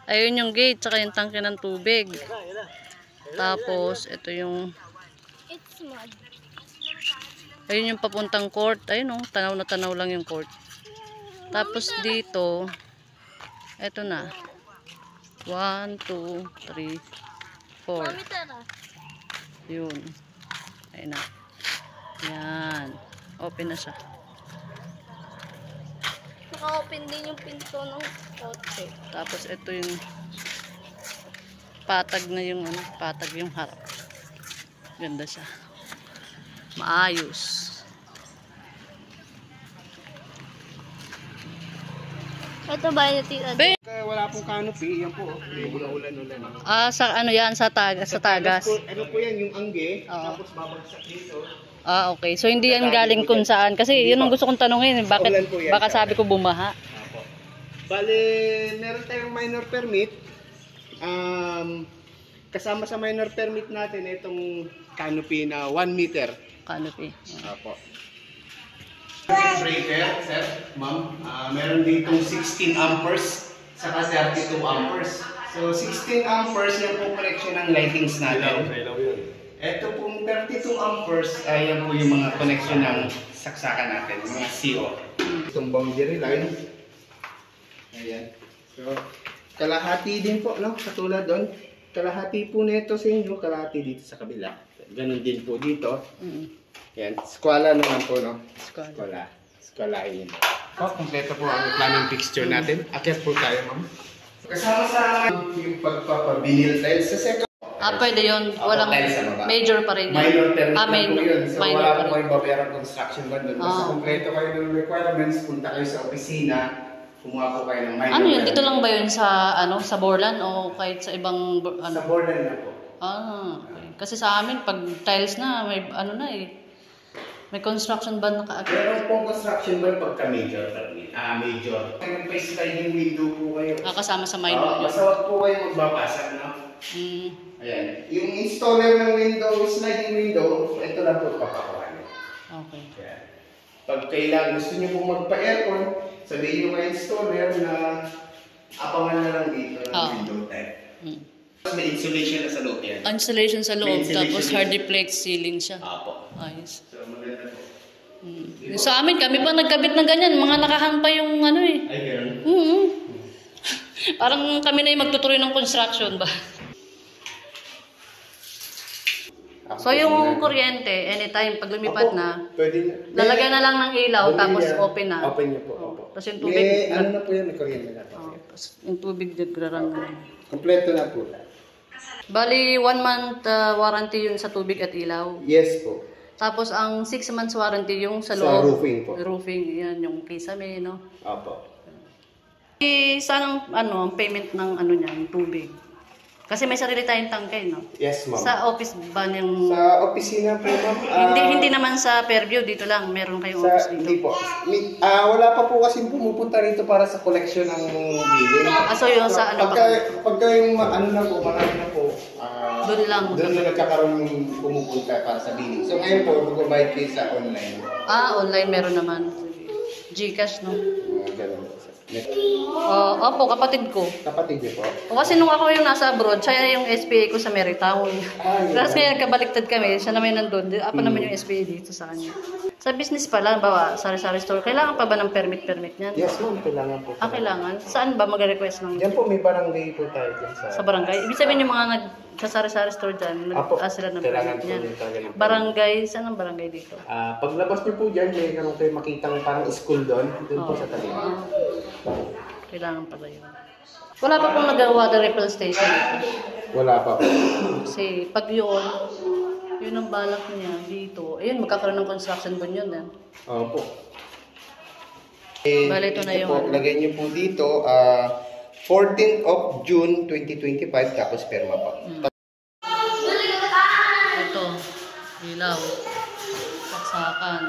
Ayun yung gate, tsaka yung tangke ng tubig. Tapos, ito yung... Ayun yung papuntang court. Ayun oh, tanaw na tanaw lang yung court. Tapos dito, ito na. 1, 2, 3, 4. Yun. Ayun na. Yan. Open na siya. Naka-open din yung pinto ng kotse. Tapos ito yung patag na yung ano, patag yung harap. Ganda siya. Maayos. Ito ba yung tira? Kaya wala pong canopy, yan po. Ulan-ulan. Sa ano yan, sa tagas. Ano po yan, yung angge, Oo. tapos babagsak dito. Okay. So hindi yan galing kung saan. Kasi yun ang gusto kong tanungin. Bakit, baka sabi ko bumaha. Apo. Bale, meron tayong minor permit. Kasama sa minor permit natin itong canopy na 1 meter. Canopy. Apo. Breaker, sir, ma'am. Meron ditong 16 amperes saka 32 amperes. So 16 amperes yan po connection ng lightings natin. Ito pong 32 amperes ay yan po yung mga connection ng saksakan natin, yung mga CO. Itong boundary line. Ayan. So kalahati din po, no? Katulad doon. Kalahati po nito sa inyo, kalahati dito sa kabila. Ganon din po dito. Yan, skwala naman po, no? Skwala yun. Kompleto po ang planning fixture natin. Akyat po tayo, ma'am. Kasama sa yung pagpapabinil tiles sa second. Pwede yun. Walang major pa rin yun. Minor permit lang po yun. So minor wala pa po rin. kayong babayarang construction bond doon. Basta kompleto kayo ng requirements, punta kayo sa opisina, kumuha po kayo ng minor. Ano yun? Dito lang ba yun sa ano sa Borland o kahit sa ibang ano? Sa Borland na po. Okay. Kasi sa amin pag tiles na may ano na may construction ban na kaagad. Meron pong construction bond pagka major permit. Major. Kaya pa sliding window po kayo. Kasama sa minor. Basta wag po kayo magbabasa, no? Ayan. Yung installer ng window, sliding window, ito lang po papakuha nyo. Okay. Ayan. Pag kailangan, gusto nyo pong magpa-aircon, sabihin nyo kay installer na abangan na lang dito ng window type. May insulation na sa loob yan. Insulation sa loob, tapos insulation hardiplex ceiling siya. Apo. Ayos. So maganda po. Sa amin, kami pa nagkabit ng ganyan. Mga nakahan pa yung ano eh. Ay, gano'n? Parang kami na yung magtutuloy ng construction ba? So yung kuryente, anytime pag lumipat na, pwede na. lalagyan na lang ng ilaw, tapos open na. Open niyo po. Opo. Tapos yung tubig, Ano na po yan, may kuryente na po. tapos yung tubig nagrarang. Kompleto na po. Bali, 1 month warranty yun sa tubig at ilaw. Yes po. Tapos ang 6 months warranty yung sa Sa loob. roofing po. Roofing, yan yung kisame, no? Opo. Saan ang payment ng ano niya, yung tubig? Kasi may sarili tayong tangkay, no? Yes, ma'am. Sa office ba yung... Sa opisina po, ma'am. hindi naman sa Fairview, dito lang. Meron kayong office dito. Hindi po. Wala pa po kasi pumupunta rito para sa collection ng billing. So yun sa ano ba? Pagka yung ano na po, marami na po. Doon lang. Doon na nagkakaroon yung pumupunta para sa billing. So ngayon po, mag-buy kayo sa online. Online meron naman. Gcash, no? Ganun po. Opo, kapatid ko. Kapatid niyo po? Kasi nung ako yung nasa abroad, siya yung SPA ko sa Marytown. Tapos kaya nagkabaliktad kami, siya naman nandun. Ako naman yung SPA dito sa kanya. Sa business pala, bawa, sari-sari store, kailangan pa ba ng permit niyan? Yes, ma'am. Kailangan po. Kailangan? Saan ba mag-request ng... Yan po, may barangay po tayo dyan Sa barangay? Ibig sabihin yung mga sari-sari store dyan, sila ng permit niyan. Barangay, saan ang barangay dito? Paglabas niyo po dyan, may karoon kayo makitang parang school doon po sa tabi. Kailangan pala yun. Wala pa pong nag-water refill station dito. Wala pa po. Kasi pag yun ang balak niya dito. Ayun, magkakaroon ng construction bond yun. Opo. Bale, ito na yung... Lagay niyo po dito, 14th of June 2025, tapos perma pa. Ito, ilaw. Saksakan.